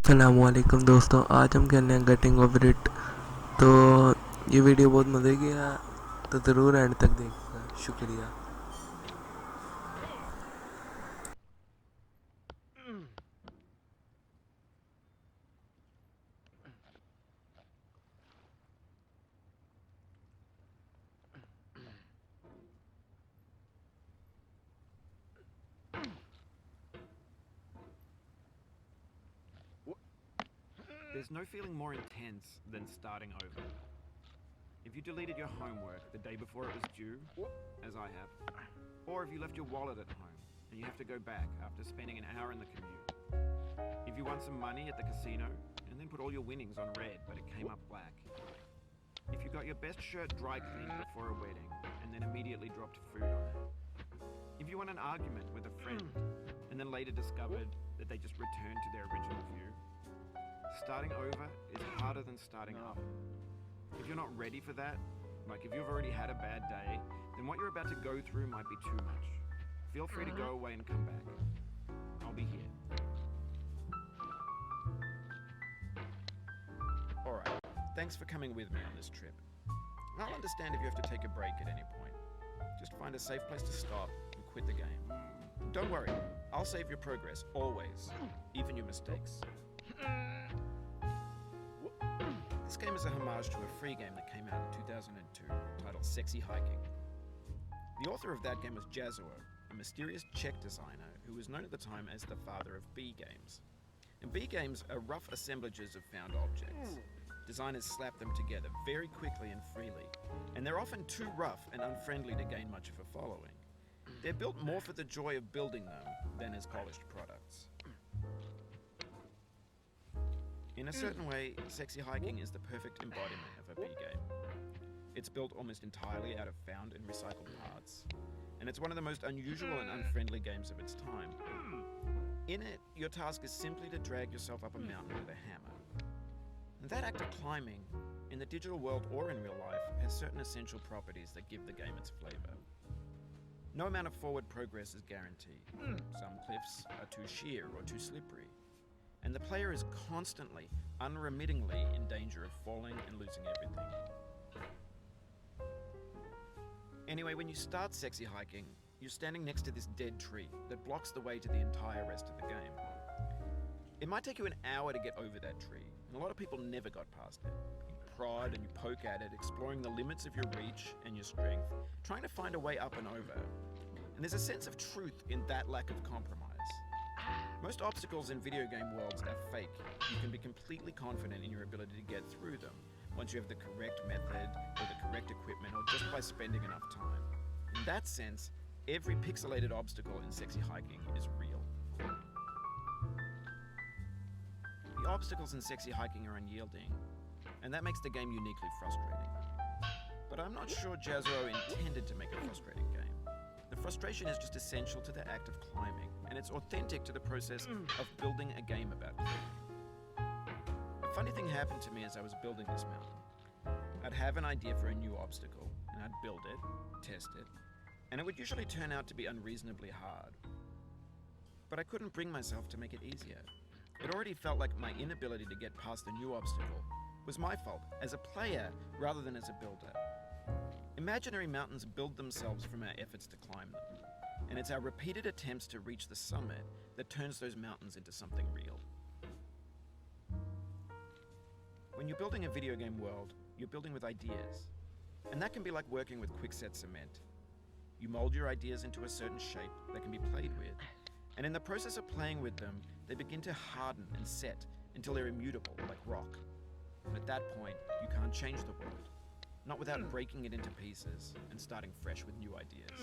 अस्सलाम-ओ-अलैकुम दोस्तों, आज हम खेलने हैं गेटिंग ओवर इट। तो ये वीडियो बहुत मज़े की है, तो ज़रूर एंड तक देखिएगा। शुक्रिया। There's no feeling more intense than starting over. If you deleted your homework the day before it was due, as I have, or if you left your wallet at home and you have to go back after spending an hour in the commute. If you won some money at the casino and then put all your winnings on red but it came up black. If you got your best shirt dry cleaned before a wedding and then immediately dropped food on it. If you won an argument with a friend and then later discovered that they just returned to their original view. Starting over is harder than starting up. If you're not ready for that, like if you've already had a bad day, then what you're about to go through might be too much. Feel free to go away and come back. I'll be here. Alright, thanks for coming with me on this trip. I'll understand if you have to take a break at any point. Just find a safe place to stop and quit the game. Don't worry, I'll save your progress, always, even your mistakes. This game is a homage to a free game that came out in 2002 titled Sexy Hiking. The author of that game was Jazzuo, a mysterious Czech designer who was known at the time as the father of B games. And B games are rough assemblages of found objects. Designers slap them together very quickly and freely, and they're often too rough and unfriendly to gain much of a following. They're built more for the joy of building them than as polished products. In a certain way, Sexy Hiking is the perfect embodiment of a B game. It's built almost entirely out of found and recycled parts, and it's one of the most unusual and unfriendly games of its time. In it, your task is simply to drag yourself up a mountain with a hammer. And that act of climbing, in the digital world or in real life, has certain essential properties that give the game its flavor. No amount of forward progress is guaranteed. Some cliffs are too sheer or too slippery. And the player is constantly, unremittingly in danger of falling and losing everything. Anyway, when you start Sexy Hiking, you're standing next to this dead tree that blocks the way to the entire rest of the game. It might take you an hour to get over that tree, and a lot of people never got past it. You prod and you poke at it, exploring the limits of your reach and your strength, trying to find a way up and over. And there's a sense of truth in that lack of compromise. Most obstacles in video game worlds are fake. You can be completely confident in your ability to get through them once you have the correct method or the correct equipment or just by spending enough time. In that sense, every pixelated obstacle in Sexy Hiking is real. The obstacles in Sexy Hiking are unyielding, and that makes the game uniquely frustrating. But I'm not sure Jazzuo intended to make a frustrating game. The frustration is just essential to the act of climbing, and it's authentic to the process of building a game about climbing. A funny thing happened to me as I was building this mountain. I'd have an idea for a new obstacle, and I'd build it, test it, and it would usually turn out to be unreasonably hard. But I couldn't bring myself to make it easier. It already felt like my inability to get past the new obstacle was my fault as a player rather than as a builder. Imaginary mountains build themselves from our efforts to climb them, and it's our repeated attempts to reach the summit that turns those mountains into something real. When you're building a video game world, you're building with ideas, and that can be like working with quickset cement. You mold your ideas into a certain shape that can be played with, and in the process of playing with them, they begin to harden and set until they're immutable, like rock. And at that point, you can't change the world. Not without breaking it into pieces and starting fresh with new ideas.